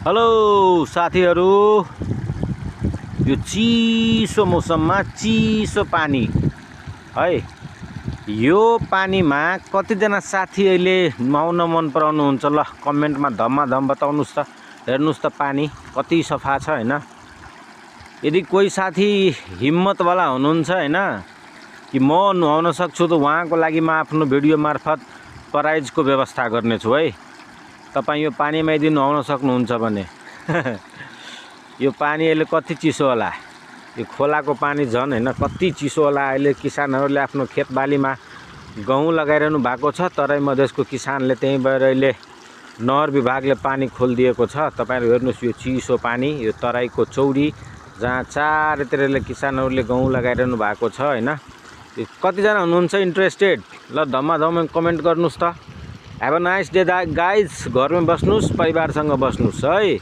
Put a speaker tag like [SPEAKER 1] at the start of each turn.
[SPEAKER 1] Hello साथीहरू, यो चिसो मौसममा चिसो पानी है। यो पानीमा कतिजना साथी अहिले नुहाउन मन पराउनुहुन्छ? ल कमेन्टमा धम्माधम बताउनुहोस् त। हेर्नुहोस् त पानी कति सफा छ हैन। यदि कोही साथी हिम्मतवाला हुनुहुन्छ हैन कि म नुहाउन सक्छु त उहाँको लागि म आफ्नो भिडियो मार्फत प्राइजको व्यवस्था गर्नेछु है। तपाईँ यो पानीमा यदि नुहाउन सक्नुहुन्छ भने यो पानी अहिले कति चिसो होला, यो खोलाको पानी झन् हैन कति चिसो होला। अहिले किसानहरूले आफ्नो खेतबालीमा गहुँ लगाइरहनु भएको छ, तराई मधेसको किसानले त्यहीँ भएर अहिले नहर विभागले पानी खोलिदिएको छ। तपाईहरु हेर्नुहोस् यो चिसो पानी, यो तराईको चौरी जहाँ चारैतिरले किसानहरूले गहुँ लगाइरहनु भएको छ हैन। कतिजना हुनुहुन्छ इन्ट्रेस्टेड? ल धम्माधम कमेन्ट गर्नुहोस् त। Have a nice day guys. घरमै बस्नुहोस्, परिवारसँग बस्नुहोस् है।